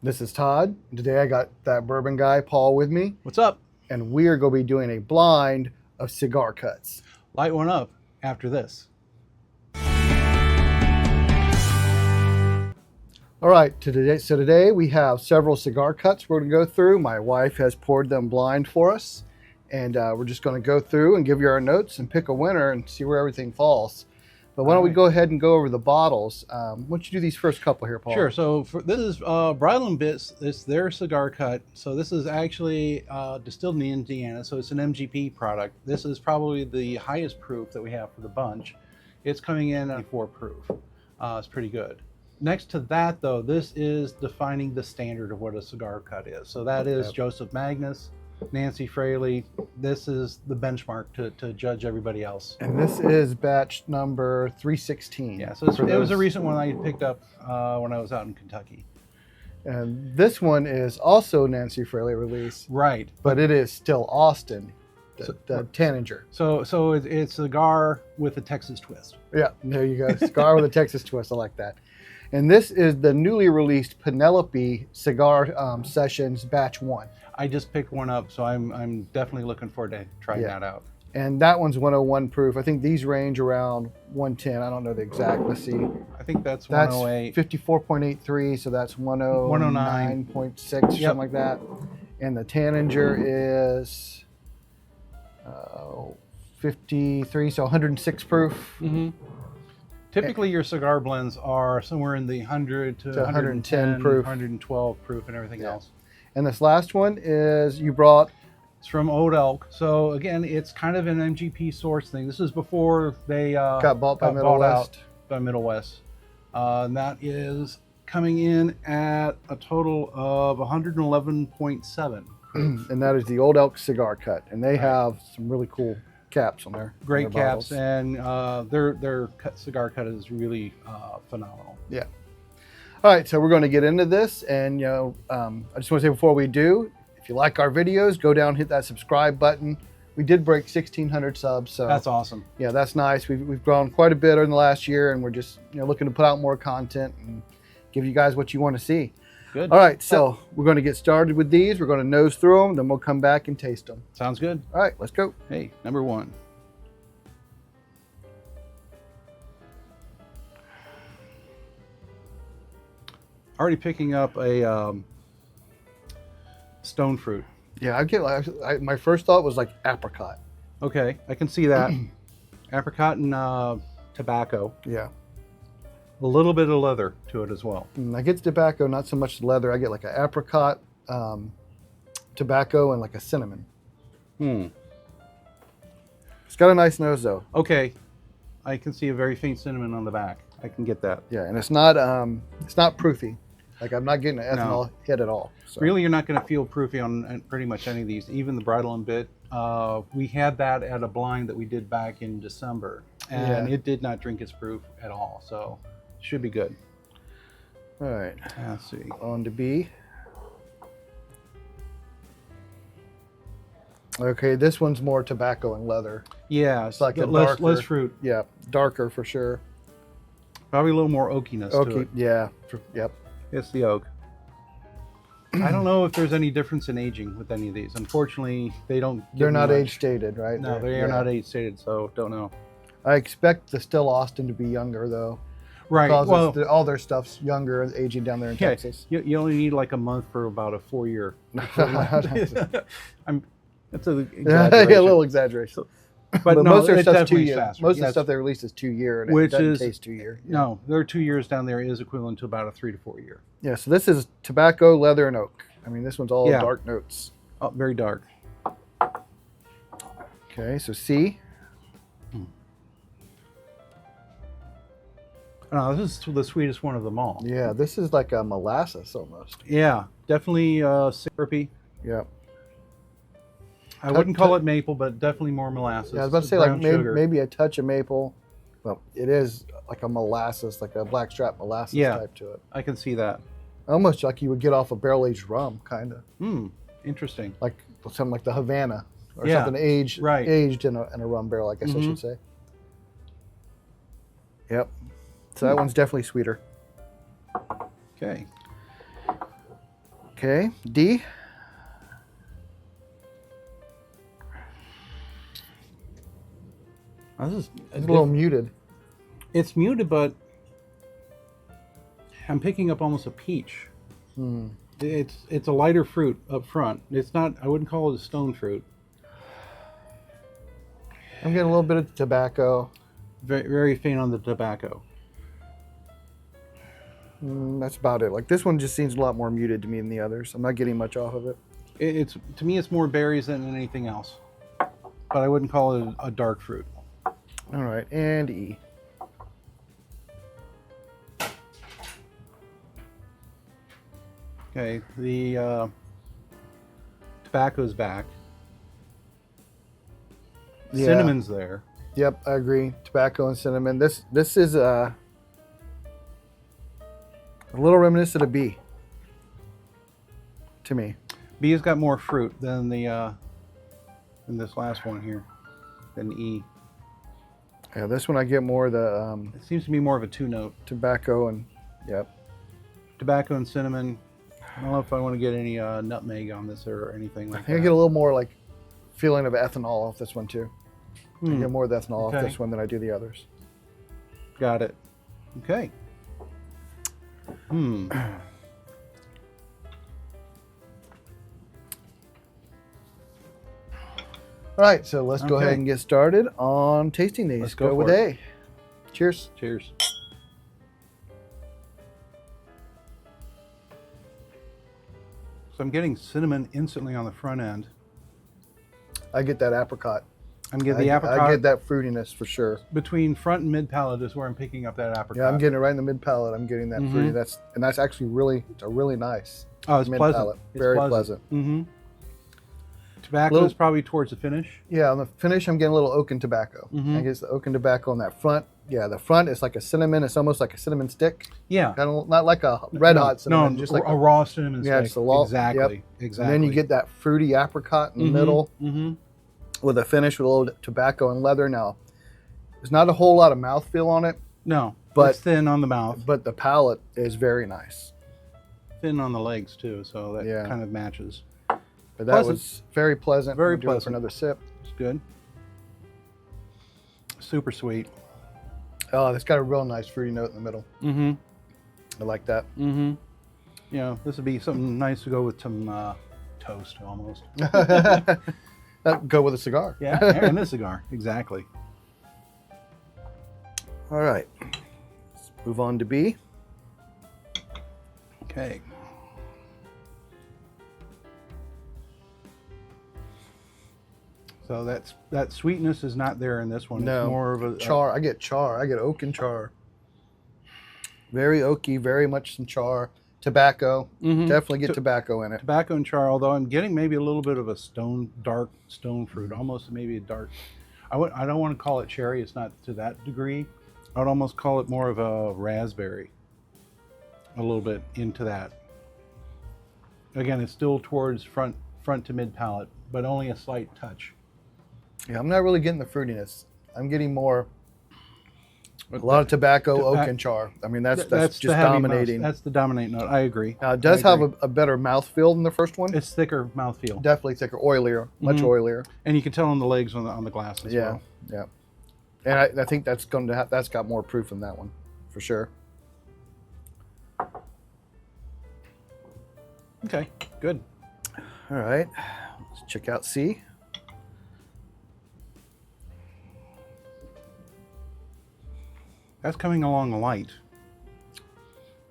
This is Todd. Today I got that bourbon guy, Paul, with me, What's up? and we are going to be doing a blind of Cigar Cuts. Light one up after this. All right, so today we have several Cigar Cuts we're going to go through. My wife has poured them blind for us, and we're just going to go through and give you our notes and pick a winner and see where everything falls. But why don't we go ahead and go over the bottles? Why don't you do these first couple here, Paul? Sure. So this is Bridle & Bits. It's their cigar cut. So this is actually distilled in Indiana. So it's an MGP product. This is probably the highest proof that we have for the bunch. It's coming in at 4 proof. It's pretty good. Next to that, though, this is defining the standard of what a cigar cut is. So that is Joseph Magnus, Nancy Fraley. This is the benchmark to judge everybody else. And this is batch number 316. Yeah, so it was a recent one I picked up when I was out in Kentucky. And this one is also Nancy Fraley release. Right. But it is still Austin, the Tanninger. So it's cigar with a Texas twist. Yeah, there you go. Cigar with a Texas twist. I like that. And this is the newly released Penelope Cigar Sessions Batch 1. I just picked one up, so I'm definitely looking forward to trying that out. And that one's 101 proof. I think these range around 110. I don't know the exact. Let's see. I think that's 108. 54.83, so that's 109.6, something like that. And the Tanninger is 53, so 106 proof. Mm-hmm. Typically, your cigar blends are somewhere in the 100 to 110 proof, 112 proof, and everything else. And this last one is you brought. It's from Old Elk. So again, it's kind of an MGP source thing. This is before they got bought by Middle West. And that is coming in at a total of 111.7 proof. And that is the Old Elk Cigar Cut, and they have some really cool caps on there. Great caps, and their cigar cut is really phenomenal. Yeah. All right, so we're going to get into this, and I just want to say before we do, if you like our videos, go down and hit that subscribe button. We did break 1,600 subs, so that's awesome. Yeah, that's nice. We've grown quite a bit in the last year, and we're just looking to put out more content and give you guys what you want to see. Good. All right, so we're going to get started with these. We're going to nose through them, then we'll come back and taste them. Sounds good. All right, let's go. Hey, number one. Already picking up a stone fruit. Yeah, my first thought was like apricot. Okay, I can see that. Apricot and tobacco. Yeah. A little bit of leather to it as well. I get tobacco, not so much leather. I get like an apricot, tobacco, and like a cinnamon. It's got a nice nose though. Okay, I can see a very faint cinnamon on the back. I can get that. Yeah, and it's not proofy. Like I'm not getting an ethanol hit at all. So. Really, you're not going to feel proofy on pretty much any of these. Even the Bridle & Bit. We had that at a blind that we did back in December, and it did not drink its proof at all. So. Should be good. All right. Let's see. On to B. Okay, this one's more tobacco and leather. Yeah, it's like a less fruit. Yeah, darker for sure. Probably a little more oakiness to it. Yeah. Yep. It's the oak. I don't know if there's any difference in aging with any of these. Unfortunately, they're not age stated, right? No, they are not age stated, so don't know. I expect the Still Austin to be younger though. Right. Because all their stuff's younger, aging down there in Texas. You only need like a month for about a 4-year. That's an exaggeration. Yeah, a little exaggeration. But no, most of their stuff's 2 years. faster. Most of the stuff they release is 2 year, and which it doesn't taste 2 year. No, their 2 years down there is equivalent to about a 3 to 4 year. Yeah. So this is tobacco, leather, and oak. I mean, this one's all dark notes. Oh, very dark. Okay, so C. No, this is the sweetest one of them all. Yeah, this is like a molasses almost. Yeah, definitely syrupy. Yeah. I wouldn't call it maple, but definitely more molasses. Yeah, I was about to say like maybe a touch of maple. Well, it is like a molasses, like a blackstrap molasses type to it. I can see that. Almost like you would get off a barrel-aged rum, kind of. Interesting. Like something like the Havana or something aged in a rum barrel, I guess I should say. Yep. So that one's definitely sweeter. Okay. Okay, D. This is It's a little muted. It's muted, but I'm picking up almost a peach. It's a lighter fruit up front. It's not. I wouldn't call it a stone fruit. I'm getting a little bit of tobacco. Very, very faint on the tobacco. That's about it. Like this one just seems a lot more muted to me than the others. I'm not getting much off of it. It's to me, it's more berries than anything else. But I wouldn't call it a dark fruit. All right, and E. Okay, the tobacco's back. Yeah. Cinnamon's there. Yep, I agree. Tobacco and cinnamon. This is a little reminiscent of B to me. B has got more fruit than the than this last one here, than E. Yeah, this one I get more of the It seems to be more of a two-note. tobacco and yep. Tobacco and cinnamon. I don't know if I want to get any nutmeg on this or anything like I think I that. get a little more like feeling of ethanol off this one too. I get more of the ethanol off Okay. this one than I do the others. Got it. Okay. All right, so let's go Okay. ahead and get started on tasting these. Let's go with for A. it. Cheers. Cheers. So I'm getting cinnamon instantly on the front end. I get that apricot. I'm getting the apricot. I get that fruitiness for sure. Between front and mid palate is where I'm picking up that apricot. Yeah, I'm getting it right in the mid palate. I'm getting that fruity. That's actually it's a really nice. Oh, it's mid pleasant. palate. It's Very pleasant. Mm-hmm. Tobacco is probably towards the finish. Yeah, on the finish, I'm getting a little oak and tobacco. I guess the oak and tobacco on that front. Yeah, the front is like a cinnamon. It's almost like a cinnamon stick. Yeah. Kind of not like a red hot cinnamon, no, just like a raw cinnamon stick. yeah, just a raw. Exactly. Yep. Exactly. And then you get that fruity apricot in the middle Mm-hmm. with a finish with a little tobacco and leather. Now, there's not a whole lot of mouthfeel on it, No, but it's thin on the mouth, but the palate is very nice. thin on the legs too, so that Yeah. kind of matches. But that Pleasant. was very pleasant. Very I'm doing it for pleasant. another sip. It's good. Super sweet. Oh, it's got a real nice fruity note in the middle. Mm-hmm. I like that. Mm-hmm. You know, this would be something nice to go with some toast almost. Go with a cigar. Yeah, and a cigar. Exactly. All right. Let's move on to B. Okay. So that sweetness is not there in this one. No. It's more of a Char. I get char. I get oak and char. Very oaky, very much some char. Tobacco. Definitely get tobacco in it. tobacco and char. Although I'm getting maybe a little bit of a dark stone fruit, almost maybe a dark. I don't want to call it cherry. It's not to that degree. I would almost call it more of a raspberry. A little bit into that. Again, it's still towards front to mid palate, but only a slight touch. Yeah, I'm not really getting the fruitiness. I'm getting more a lot of tobacco, oak, and char. I mean, that's just the heavy dominating. That's the dominant note. I agree. Now, it does I have agree. a better mouthfeel than the first one. It's thicker mouthfeel, Definitely thicker, oilier, much oilier. and you can tell on the legs on the glass as well. Yeah. And I think that's going to that's got more proof than that one, for sure. Okay, good. All right, let's check out C. That's coming along light.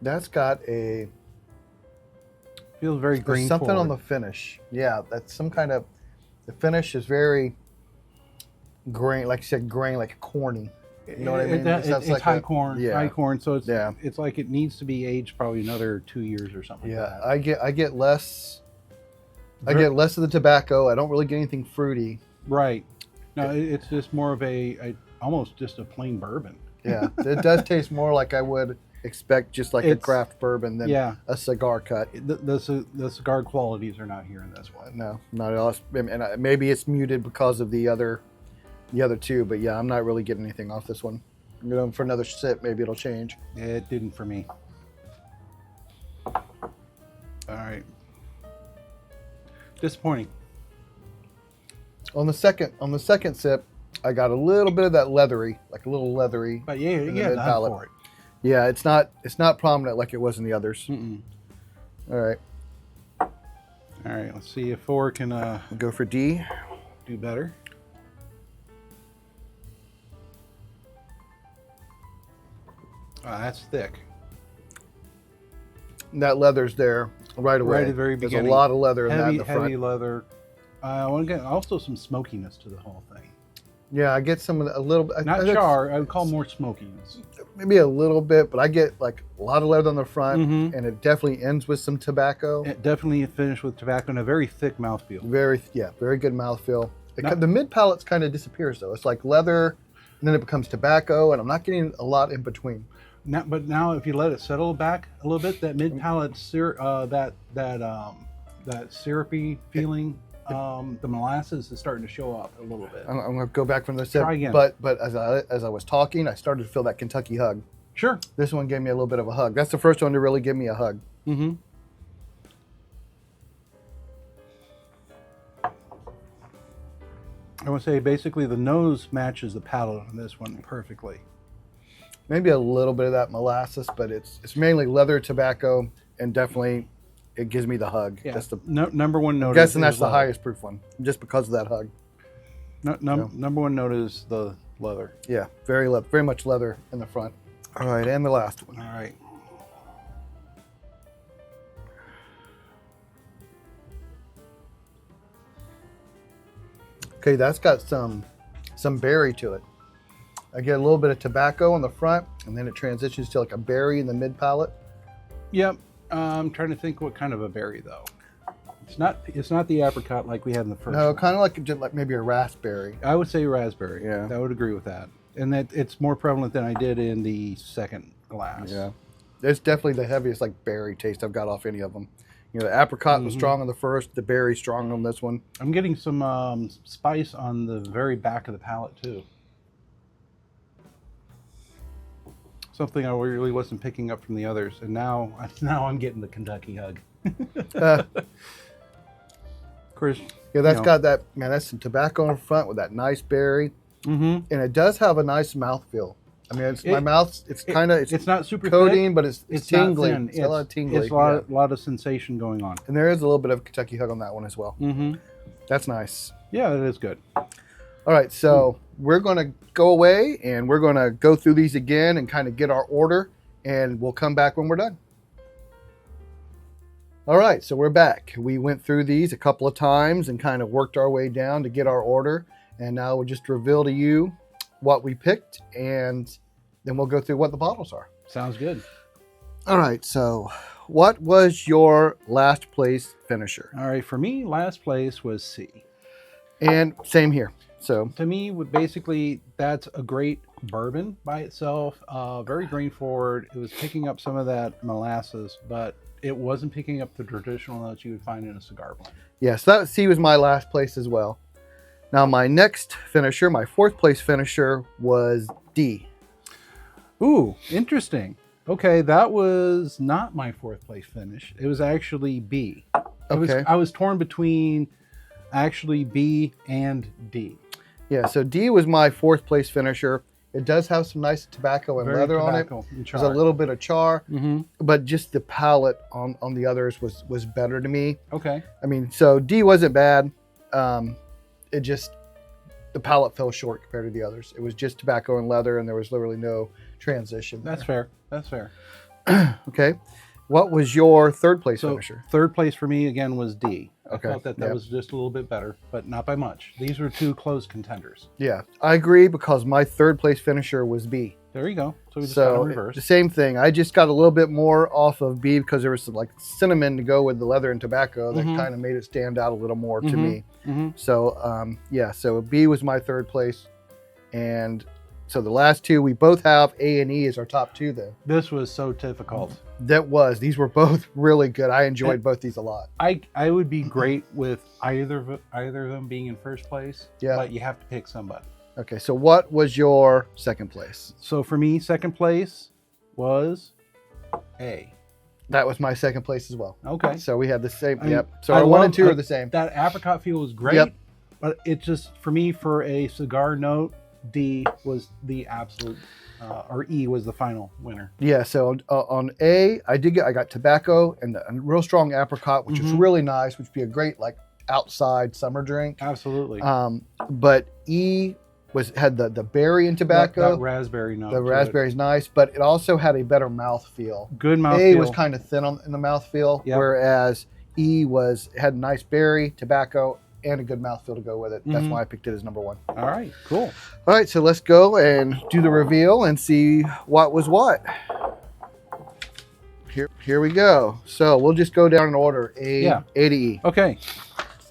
That's got a Feels very there's green. something on the finish. Yeah, that's some kind of. The finish is very grain, like you said, grain, like corny. You know what I mean? It's like high corn. Yeah. High corn. So it's Yeah. it's like it needs to be aged probably another 2 years or something. Yeah, Like that. I get less. I get less of the tobacco. I don't really get anything fruity. Right. No, it's just more of a almost just a plain bourbon. Yeah, it does taste more like I would expect, just like a craft bourbon than a cigar cut. The cigar qualities are not here in this one. No, not at all. And maybe it's muted because of the other two, but yeah, I'm not really getting anything off this one. I'm going for another sip. Maybe it'll change. It didn't for me. All right. Disappointing. On the second sip, I got a little bit of that leathery, like a little leathery. But yeah, in the yeah, mid-palate. for it. Yeah, it's not prominent like it was in the others. Mm-mm. All right, All right, let's see if 4 can we'll go for D. do better. That's thick. And that leather's there right away. Right at the very There's beginning. a lot of leather in that in Heavy, the front. heavy leather. I want to get also some smokiness to the whole thing. Yeah, I get some of a little bit. Not char. I would call more smokiness. Maybe a little bit, but I get like a lot of leather on the front, Mhm. and it definitely ends with some tobacco. It definitely finished with tobacco and a very thick mouthfeel. Very good mouthfeel. Not- The mid palates kind of disappears though. It's like leather, and then it becomes tobacco, and I'm not getting a lot in between. But now, if you let it settle back a little bit, that mid palate that syrupy feeling, the molasses is starting to show up a little bit. I'm going to go back from the sip. Try again. But as I was talking, I started to feel that Kentucky hug. Sure. This one gave me a little bit of a hug. That's the first one to really give me a hug. Mm-hmm. I would say basically the nose matches the palate on this one perfectly. Maybe a little bit of that molasses, but it's mainly leather, tobacco, and definitely it gives me the hug. Yeah. That's the Number one note. I'm guessing that's is the leather. highest proof one, just because of that hug. Number one note is the leather. Yeah, very much leather in the front. All right, and the last one. All right. Okay, that's got some berry to it. I get a little bit of tobacco on the front, and then it transitions to like a berry in the mid palate. Yep. I'm trying to think what kind of a berry though. It's not the apricot like we had in the first. No, one. kind of like just like maybe a raspberry. I would say raspberry. Yeah. I would agree with that. And that it's more prevalent than I did in the second glass. Yeah, it's definitely the heaviest like berry taste I've got off any of them. You know, the apricot was strong on the first, the berry strong on this one. I'm getting some spice on the very back of the palate too. Something I really wasn't picking up from the others, and now I'm getting the Kentucky hug. Of course. Yeah, that's got that, man, that's some tobacco in front with that nice berry. Mm-hmm. And it does have a nice mouthfeel. I mean, my mouth, it's not super coating, thick, but it's tingly. Not thin. It's a lot of tingly. It's a lot of sensation going on. And there is a little bit of Kentucky hug on that one as well. Mm-hmm. That's nice. Yeah, it is good. All right, so we're going to go away and we're going to go through these again and kind of get our order, and we'll come back when we're done. All right, so we're back. We went through these a couple of times and kind of worked our way down to get our order. And now we'll just reveal to you what we picked, and then we'll go through what the bottles are. Sounds good. All right, so what was your last place finisher? All right, for me, last place was C. And same here. So To me, basically, that's a great bourbon by itself. Very grain forward. It was picking up some of that molasses, but it wasn't picking up the traditional notes you would find in a cigar blend. yes, that C was my last place as well. Now my next finisher, my fourth place finisher, was D. Ooh, interesting. Okay, that was not my fourth place finish. It was actually B. I was torn between actually B and D. Yeah, so D was my fourth place finisher. It does have some nice tobacco and leather on it. There's a little bit of char, but just the palate on the others was better to me. Okay. I mean, so D wasn't bad. It just, the palate fell short compared to the others. It was just tobacco and leather, and there was literally no transition there. That's fair. Okay. What was your third place finisher? Third place for me again was D. Okay. I thought that was just a little bit better, but not by much. These were two close contenders. Yeah, I agree, because my third place finisher was B. There you go. So we just got them reversed. The same thing. I just got a little bit more off of B because there was some like cinnamon to go with the leather and tobacco that kind of made it stand out a little more to me. So yeah, so B was my third place, and so the last two we both have A and E as our top two. Then This was so difficult. these were both really good. I enjoyed both these a lot. I would be great with either of them being in first place. Yeah. But you have to pick somebody. Okay, so what was your second place? So for me, second place was A. That was my second place as well. Okay. So we had the same. I mean, Yep. So our 1 and 2 are the same. That apricot feel was great. Yep. But it just, for me, for a cigar note, D was the absolute, or E was the final winner. Yeah. So on A, I got tobacco and a real strong apricot, which is really nice, which would be a great like outside summer drink. Absolutely. But E had the berry and tobacco. That raspberry note. The raspberry's nice, but it also had a better mouthfeel. Good mouthfeel. A was kind of thin in the mouthfeel, Yep. whereas E had nice berry, tobacco, and a good mouthfeel to go with it. That's why I picked it as number 1. All right, cool. All right, so let's go and do the reveal and see what was what. Here we go. So we'll just go down in order, A to E. Okay.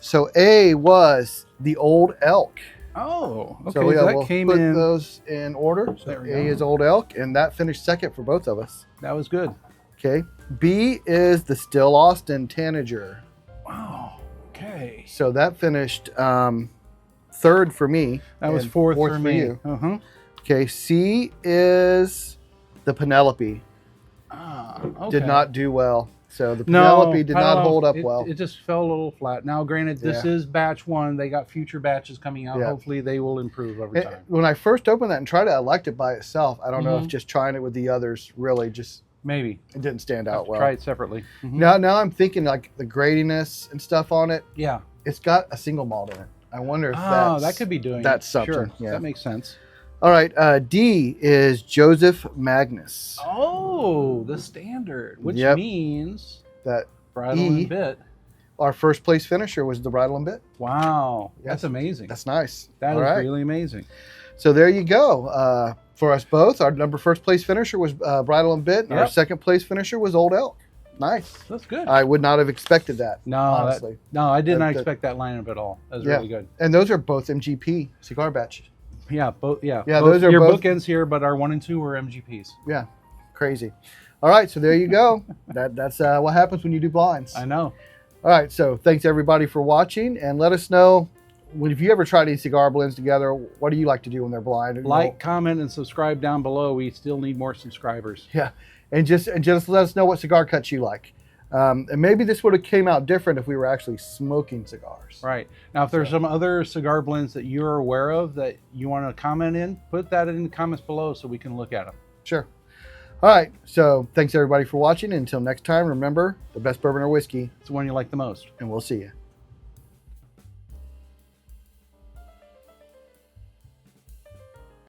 So A was the Old Elk. Oh, okay. So So we'll that came put in. those in order. So There we A go. is Old Elk, and that finished second for both of us. That was good. Okay. B is the Still Austin Tanager. Wow. Okay. So that finished third for me. That was and fourth for for me. you. Okay. C is the Penelope. Okay. Did not do well. So the Penelope did not hold up well. It just fell a little flat. Now, granted, this is batch 1. They got future batches coming out. Yeah. Hopefully, they will improve over time. When I first opened that and tried it, I liked it by itself. I don't know if just trying it with the others really just Maybe. it didn't stand out well. Try it separately. Now I'm thinking like the gradiness and stuff on it. Yeah. It's got a single malt in it. I wonder if that could be doing that's it. something. Sure. Yeah. That makes sense. All right. D is Joseph Magnus. Oh, the standard, which means That bridle and bit. Our first place finisher was the Bridle and Bit. Wow. Yes. That's amazing. That's nice. That All is right. really amazing. So there you go. For us both, our first place finisher was Bridle and Bit, and our second place finisher was Old Elk. Nice. That's good. I would not have expected that. No, honestly. I did not expect that lineup at all. That was really good. And those are both MGP cigar batches. Yeah, both. Yeah, those are your both bookends here, but our 1 and 2 were MGPs. Yeah, crazy. All right, so there you go. That's what happens when you do blinds. I know. All right, so thanks everybody for watching, and let us know if you ever tried any cigar blends together. What do you like to do when they're blind? Like, comment, and subscribe down below. We still need more subscribers. Yeah, and just let us know what cigar cuts you like. And maybe this would have came out different if we were actually smoking cigars. Right. Now, if there's some other cigar blends that you're aware of that you want to comment in, put that in the comments below so we can look at them. Sure. All right. So thanks everybody for watching. Until next time, remember, the best bourbon or whiskey. It's the one you like the most. And we'll see you.